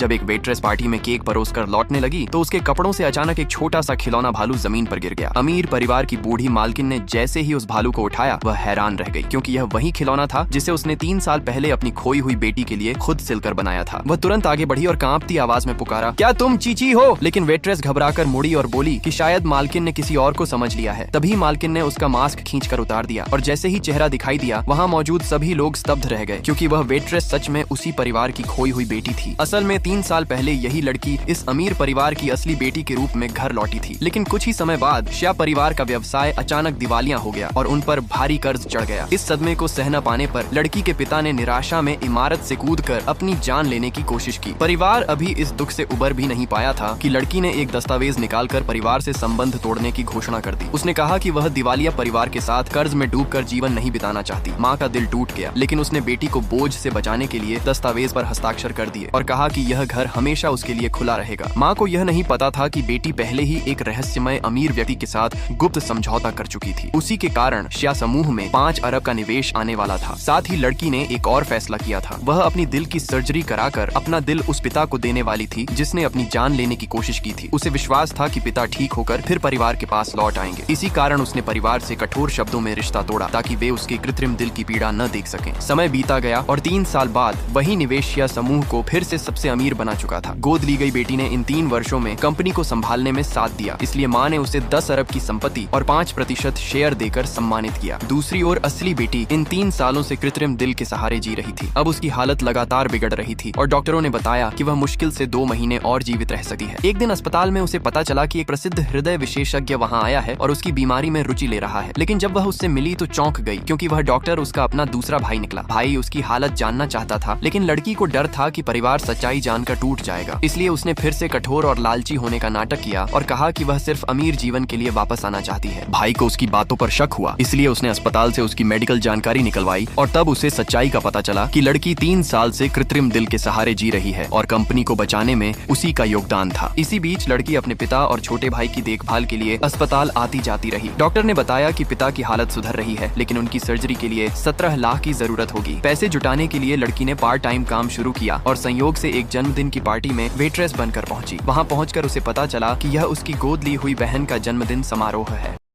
जब एक waitress party में केक परोसकर लौटने लगी तो उसके कपड़ों से अचानक एक छोटा सा खिलौना भालू जमीन पर गिर गया। अमीर परिवार की बूढ़ी मालकिन ने जैसे ही उस भालू को उठाया वह हैरान रह गई, क्योंकि यह वही खिलौना था जिसे उसने 3 साल पहले अपनी खोई हुई बेटी के लिए खुद सिलकर बनाया था। वह तुरंत आगे बढ़ी और कांपती आवाज में पुकारा, क्या तुम चीची हो? लेकिन वेट्रेस घबराकर मुड़ी और बोली कि शायद मालकिन ने किसी और को समझ लिया है। तभी मालकिन ने उसका मास्क खींचकर उतार दिया और जैसे ही चेहरा दिखाई दिया वहाँ मौजूद सभी लोग स्तब्ध रह गए, क्योंकि वह वेट्रेस सच में उसी परिवार की खोई हुई बेटी थी। असल में 3 साल पहले यही लड़की इस अमीर परिवार की असली बेटी के रूप में घर लौटी थी। लेकिन कुछ ही समय बाद श्या परिवार का व्यवसाय अचानक दिवालिया हो गया और उन पर भारी कर्ज चढ़ गया। इस सदमे को सह न पाने पर लड़की के पिता ने निराशा में इमारत से कूदकर अपनी जान लेने की कोशिश की। परिवार अभी इस दुख से उबर भी नहीं पाया था कि लड़की ने एक दस्तावेज निकालकर परिवार से संबंध तोड़ने की घोषणा कर दी। उसने कहा कि वह दिवालिया परिवार के साथ कर्ज में डूबकर जीवन नहीं बिताना चाहती। माँ का दिल टूट गया, लेकिन उसने बेटी को बोझ से बचाने के लिए दस्तावेज पर हस्ताक्षर कर दिए और कहा कि यह घर हमेशा उसके लिए खुला रहेगा। माँ को यह नहीं पता था कि बेटी पहले ही एक रहस्यमय अमीर व्यक्ति के साथ गुप्त समझौता कर चुकी थी। उसी के कारण श्या समूह में 5 अरब का निवेश आने वाला था। साथ ही लड़की ने एक और फैसला किया था। वह अपनी दिल की सर्जरी कराकर अपना दिल उस पिता को देने वाली थी जिसने अपनी जान लेने की कोशिश की थी। उसे विश्वास था कि पिता ठीक होकर फिर परिवार के पास लौट आएंगे। इसी कारण उसने परिवार से कठोर शब्दों में रिश्ता तोड़ा ताकि वे उसके कृत्रिम दिल की पीड़ा न देख सकें। समय बीता गया और 3 साल बाद वही निवेशिया समूह को फिर से सबसे अमीर बना चुका था। गोद ली गई बेटी ने इन 3 वर्षों में कंपनी को संभालने में साथ दिया, इसलिए माँ ने उसे 10 अरब की संपत्ति और 5% शेयर देकर सम्मानित किया। दूसरी ओर असली बेटी इन 3 सालों से कृत्रिम दिल के सहारे जी रही थी। अब उसकी हालत लगातार बिगड़ रही थी और डॉक्टरों ने बताया कि वह मुश्किल से 2 महीने और जीवित रह सकती है। एक दिन अस्पताल में उसे पता चला कि एक प्रसिद्ध हृदय विशेषज्ञ वहाँ आया है और उसकी बीमारी में रुचि ले रहा है। लेकिन जब वह उससे मिली तो चौंक गई, क्योंकि वह डॉक्टर उसका अपना दूसरा भाई निकला। भाई उसकी हालत जानना चाहता था, लेकिन लड़की को डर था कि परिवार सच्चाई जानकर टूट जाएगा। इसलिए उसने फिर से कठोर और लालची होने का नाटक किया और कहा कि वह सिर्फ अमीर जीवन के लिए वापस आना चाहती है। भाई को उसकी बातों पर शक हुआ, इसलिए उसने अस्पताल से उसकी मेडिकल जानकारी निकलवाई और तब उसे सच्चाई का पता चला कि लड़की 3 साल से कृत्रिम दिल के सहारे जी रही है और कंपनी को बचाने में उसी का योगदान था। इसी बीच लड़की अपने पिता और छोटे भाई की देखभाल के लिए अस्पताल आती जाती रही। डॉक्टर ने बताया कि पिता की हालत सुधर रही है, लेकिन उनकी सर्जरी के लिए 17 लाख की जरूरत होगी। पैसे जुटाने के लिए लड़की ने पार्ट टाइम काम शुरू किया और संयोग से एक जन्मदिन की पार्टी में वेट्रेस बनकर पहुंची। वहां पहुंचकर उसे पता चला कि यह उसकी गोद ली हुई बहन का जन्मदिन समारोह है।